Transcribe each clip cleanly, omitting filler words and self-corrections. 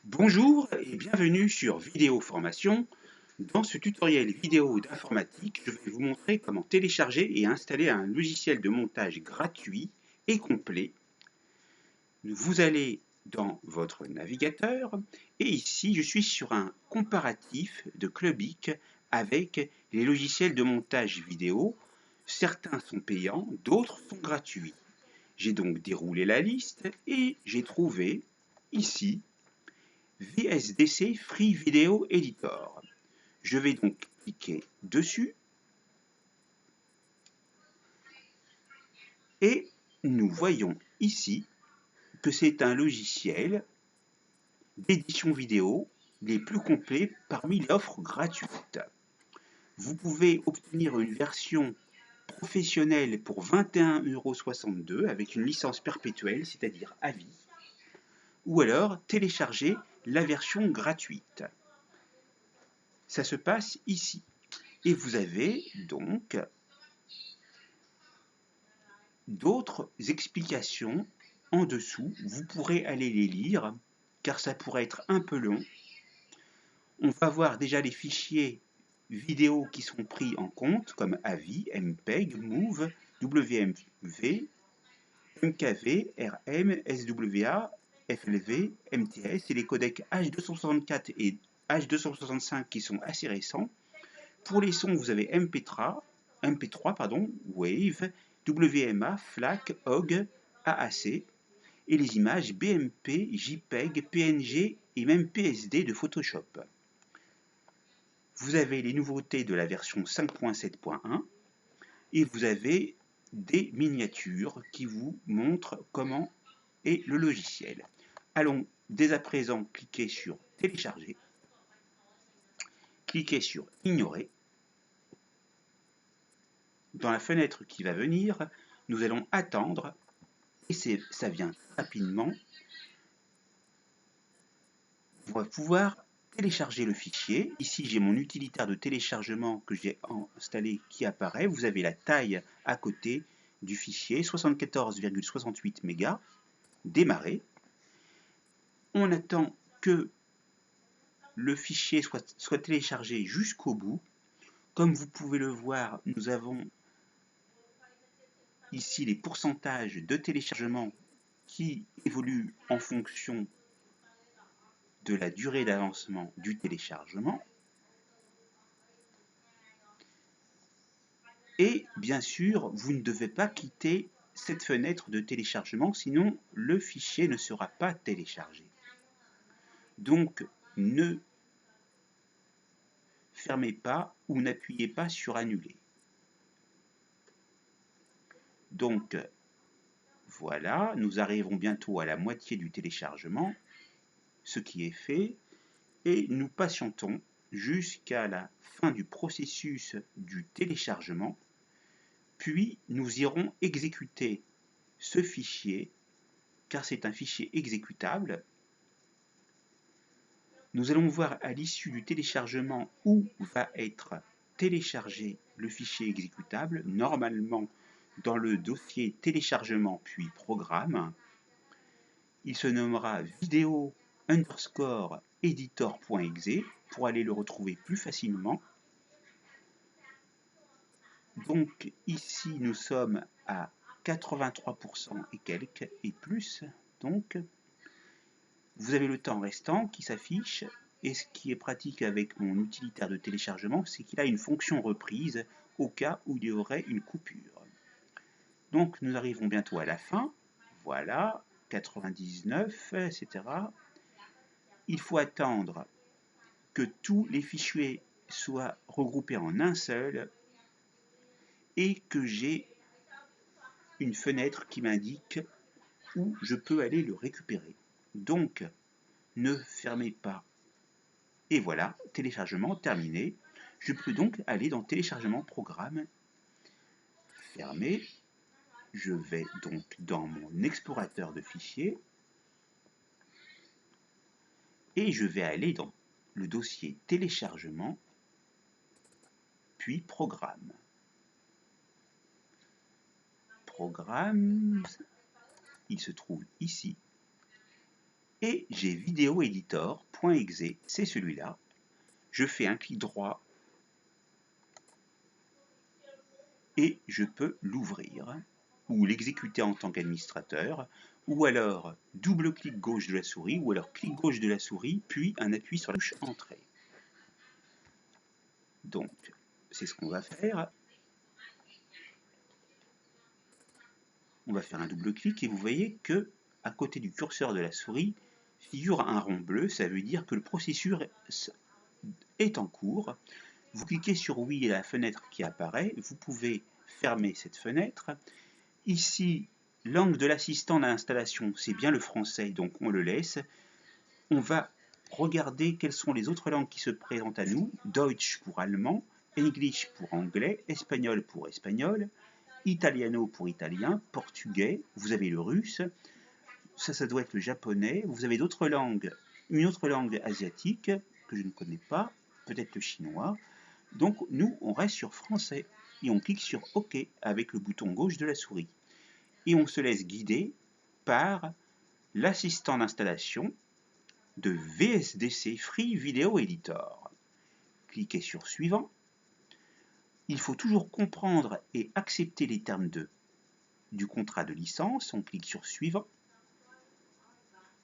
Bonjour et bienvenue sur Vidéo Formation. Dans ce tutoriel vidéo d'informatique, je vais vous montrer comment télécharger et installer un logiciel de montage gratuit et complet. Vous allez dans votre navigateur et ici je suis sur un comparatif de Clubic avec les logiciels de montage vidéo. Certains sont payants, d'autres sont gratuits. J'ai donc déroulé la liste et j'ai trouvé ici VSDC Free Video Editor. Je vais donc cliquer dessus et nous voyons ici que c'est un logiciel d'édition vidéo les plus complets parmi l'offre gratuite. Vous pouvez obtenir une version professionnelle pour 21,62 € avec une licence perpétuelle, c'est-à-dire à vie, ou alors télécharger la version gratuite. Ça se passe ici. Et vous avez donc d'autres explications en dessous. Vous pourrez aller les lire car ça pourrait être un peu long. On va voir déjà les fichiers vidéo qui sont pris en compte comme AVI, MPEG, MOV, WMV, MKV, RM, SWA, FLV, MTS et les codecs H264 et H265 qui sont assez récents. Pour les sons, vous avez MP3, Wave, WMA, FLAC, OGG, AAC, et les images BMP, JPEG, PNG et même PSD de Photoshop. Vous avez les nouveautés de la version 5.7.1 et vous avez des miniatures qui vous montrent comment est le logiciel. Allons dès à présent cliquer sur Télécharger, cliquez sur Ignorer. Dans la fenêtre qui va venir, nous allons attendre et ça vient rapidement. On va pouvoir télécharger le fichier. Ici, j'ai mon utilitaire de téléchargement que j'ai installé qui apparaît. Vous avez la taille à côté du fichier, 74,68 mégas. Démarrer. On attend que le fichier soit téléchargé jusqu'au bout. Comme vous pouvez le voir, nous avons ici les pourcentages de téléchargement qui évoluent en fonction de la durée d'avancement du téléchargement. Et bien sûr, vous ne devez pas quitter cette fenêtre de téléchargement, sinon le fichier ne sera pas téléchargé. Donc, ne fermez pas ou n'appuyez pas sur Annuler. Donc, voilà, nous arriverons bientôt à la moitié du téléchargement, ce qui est fait, et nous patientons jusqu'à la fin du processus du téléchargement, puis nous irons exécuter ce fichier, car c'est un fichier exécutable. Nous allons voir à l'issue du téléchargement où va être téléchargé le fichier exécutable, normalement dans le dossier téléchargement puis programme. Il se nommera vidéo underscore editor.exe pour aller le retrouver plus facilement. Donc ici nous sommes à 83% et quelques et plus. Donc vous avez le temps restant qui s'affiche et ce qui est pratique avec mon utilitaire de téléchargement, c'est qu'il a une fonction reprise au cas où il y aurait une coupure. Donc nous arrivons bientôt à la fin. Voilà, 99, etc. Il faut attendre que tous les fichiers soient regroupés en un seul et que j'ai une fenêtre qui m'indique où je peux aller le récupérer. Donc, ne fermez pas. Et voilà, téléchargement terminé. Je peux donc aller dans téléchargement programme, fermer. Je vais donc dans mon explorateur de fichiers et je vais aller dans le dossier téléchargement, puis programme. Programme, il se trouve ici. et j'ai vidéo editor.exe, c'est celui-là. Je fais un clic droit et je peux l'ouvrir ou l'exécuter en tant qu'administrateur, ou alors double-clic gauche de la souris, ou alors clic gauche de la souris, puis un appui sur la touche Entrée. Donc, c'est ce qu'on va faire. On va faire un double-clic et vous voyez que à côté du curseur de la souris figure un rond bleu, ça veut dire que le processus est en cours. Vous cliquez sur oui et la fenêtre qui apparaît, vous pouvez fermer cette fenêtre. Ici, langue de l'assistant d'installation, c'est bien le français, donc on le laisse. On va regarder quelles sont les autres langues qui se présentent à nous. Deutsch pour allemand, English pour anglais, espagnol pour espagnol, italiano pour italien, portugais, vous avez le russe, ça doit être le japonais, vous avez d'autres langues, une autre langue asiatique que je ne connais pas, peut-être le chinois. Donc nous, on reste sur français et on clique sur OK avec le bouton gauche de la souris. Et on se laisse guider par l'assistant d'installation de VSDC Free Video Editor. Cliquez sur Suivant. Il faut toujours comprendre et accepter les termes du contrat de licence. On clique sur Suivant.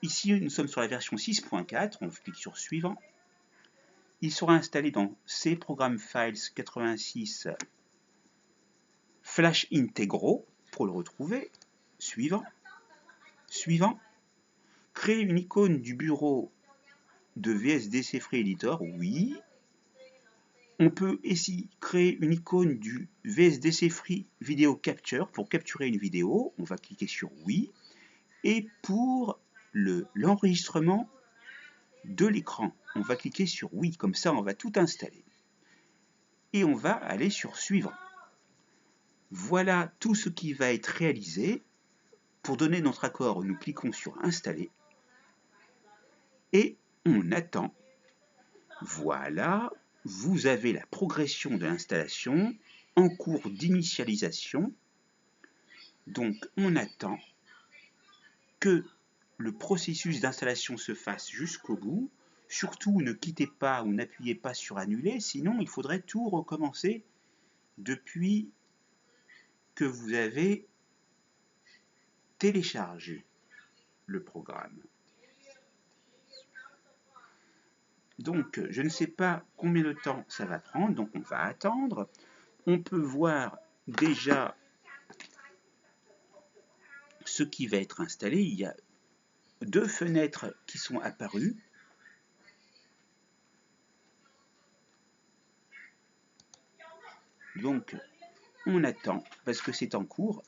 Ici, nous sommes sur la version 6.4. On clique sur Suivant. Il sera installé dans C Program Files 86 Flash Integro. Pour le retrouver, Suivant. Suivant. Créer une icône du bureau de VSDC Free Editor, oui. On peut ici créer une icône du VSDC Free Video Capture pour capturer une vidéo. On va cliquer sur oui. Et pour l'enregistrement de l'écran, on va cliquer sur oui. Comme ça, on va tout installer. Et on va aller sur Suivant. Voilà tout ce qui va être réalisé. Pour donner notre accord, nous cliquons sur Installer. Et on attend. Voilà. Vous avez la progression de l'installation en cours d'initialisation. Donc on attend que le processus d'installation se fasse jusqu'au bout. Surtout ne quittez pas ou n'appuyez pas sur annuler, sinon il faudrait tout recommencer depuis que vous avez téléchargé le programme. Donc je ne sais pas combien de temps ça va prendre, donc on va attendre. On peut voir déjà ce qui va être installé. Il y a deux fenêtres qui sont apparues. Donc on attend parce que c'est en cours.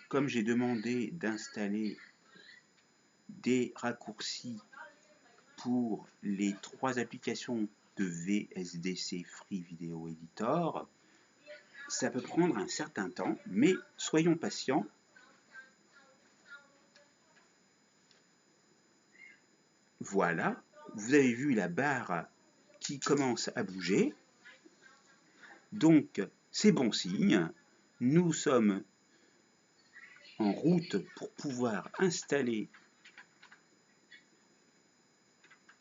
Comme j'ai demandé d'installer des raccourcis pour les trois applications de VSDC Free Video Editor, ça peut prendre un certain temps, mais soyons patients. Voilà, vous avez vu la barre qui commence à bouger. Donc, c'est bon signe. Nous sommes en route pour pouvoir installer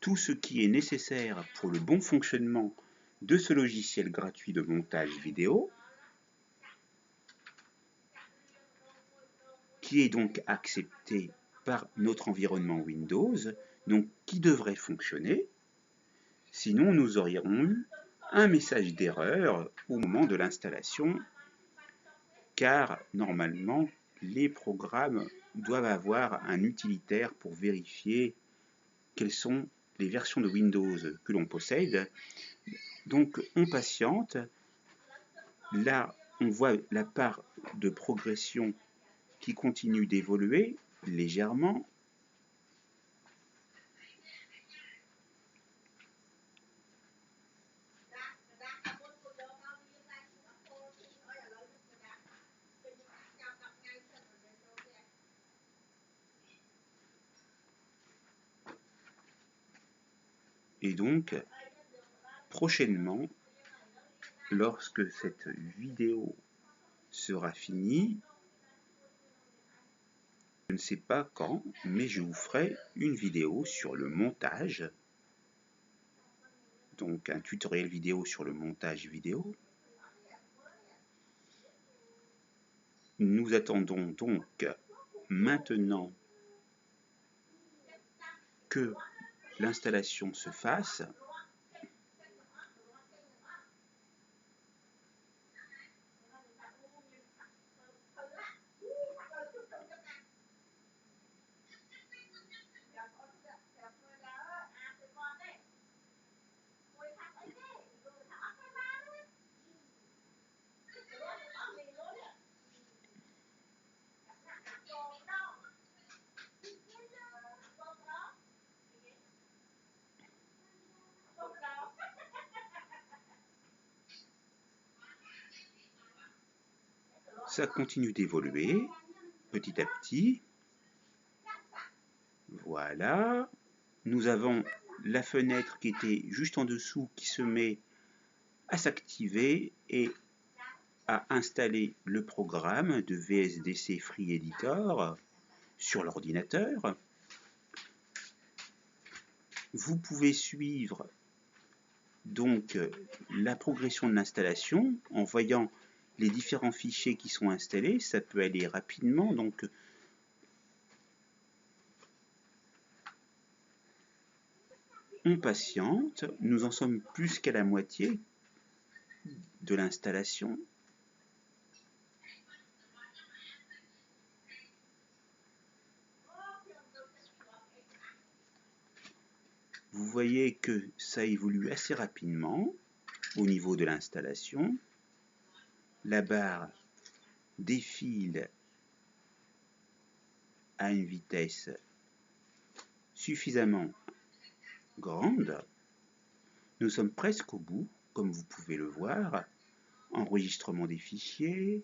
tout ce qui est nécessaire pour le bon fonctionnement de ce logiciel gratuit de montage vidéo, qui est donc accepté par notre environnement Windows, donc qui devrait fonctionner. Sinon, nous aurions eu un message d'erreur au moment de l'installation, car normalement, les programmes doivent avoir un utilitaire pour vérifier quelles sont les versions de Windows que l'on possède. Donc on patiente. Là, on voit la part de progression qui continue d'évoluer légèrement. Et donc, prochainement, lorsque cette vidéo sera finie, je ne sais pas quand, mais je vous ferai une vidéo sur le montage, donc un tutoriel vidéo sur le montage vidéo. Nous attendons donc maintenant que l'installation se fasse. Ça continue d'évoluer petit à petit. Voilà. Nous avons la fenêtre qui était juste en dessous qui se met à s'activer et à installer le programme de VSDC Free Editor sur l'ordinateur. Vous pouvez suivre donc la progression de l'installation en voyant les différents fichiers qui sont installés. Ça peut aller rapidement, donc on patiente. Nous en sommes plus qu'à la moitié de l'installation. Vous voyez que ça évolue assez rapidement au niveau de l'installation. La barre défile à une vitesse suffisamment grande. Nous sommes presque au bout, comme vous pouvez le voir. Enregistrement des fichiers.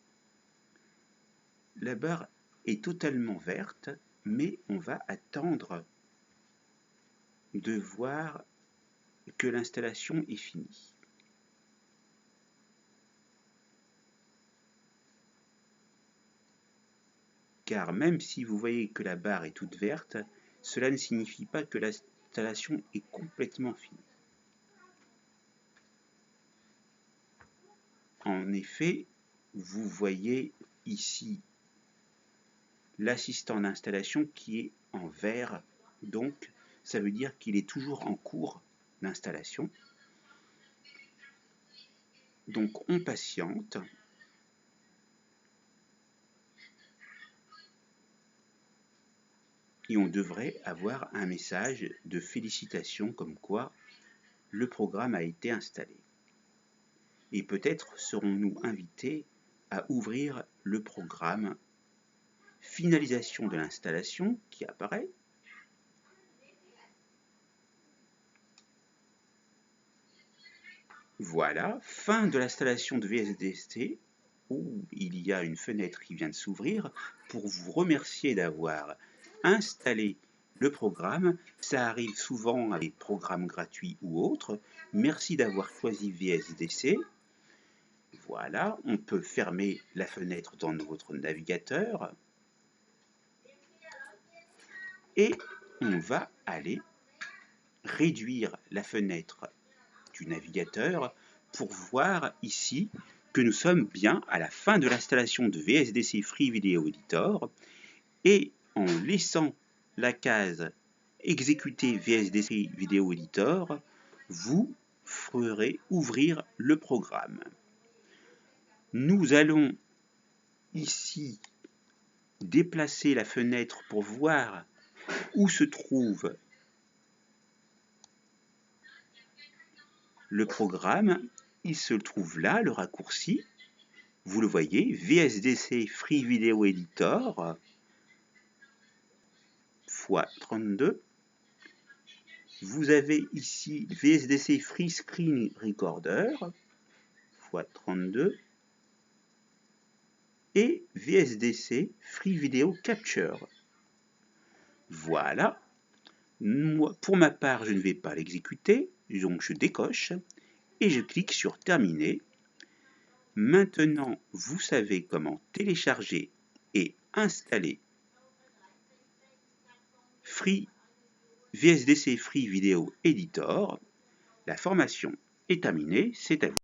La barre est totalement verte, mais on va attendre de voir que l'installation est finie. Car même si vous voyez que la barre est toute verte, cela ne signifie pas que l'installation est complètement finie. En effet, vous voyez ici l'assistant d'installation qui est en vert, donc ça veut dire qu'il est toujours en cours d'installation. Donc on patiente. Et on devrait avoir un message de félicitations comme quoi le programme a été installé. Et peut-être serons-nous invités à ouvrir le programme. Finalisation de l'installation qui apparaît. Voilà, fin de l'installation de VSDC, où il y a une fenêtre qui vient de s'ouvrir pour vous remercier d'avoir installé le programme. Ça arrive souvent avec des programmes gratuits ou autres. Merci d'avoir choisi VSDC. Voilà, on peut fermer la fenêtre dans votre navigateur. Et on va aller réduire la fenêtre du navigateur pour voir ici que nous sommes bien à la fin de l'installation de VSDC Free Video Editor, et en laissant la case exécuter VSDC Video Editor, vous ferez ouvrir le programme. Nous allons ici déplacer la fenêtre pour voir où se trouve le programme. Il se trouve là, le raccourci. Vous le voyez, VSDC Free Video Editor x32. Vous avez ici VSDC Free Screen Recorder x32 et VSDC Free Video Capture. Voilà. Moi, pour ma part, je ne vais pas l'exécuter, donc je décoche et je clique sur Terminer. Maintenant, vous savez comment télécharger et installer VSDC Free Video Editor. La formation est terminée, c'est à vous.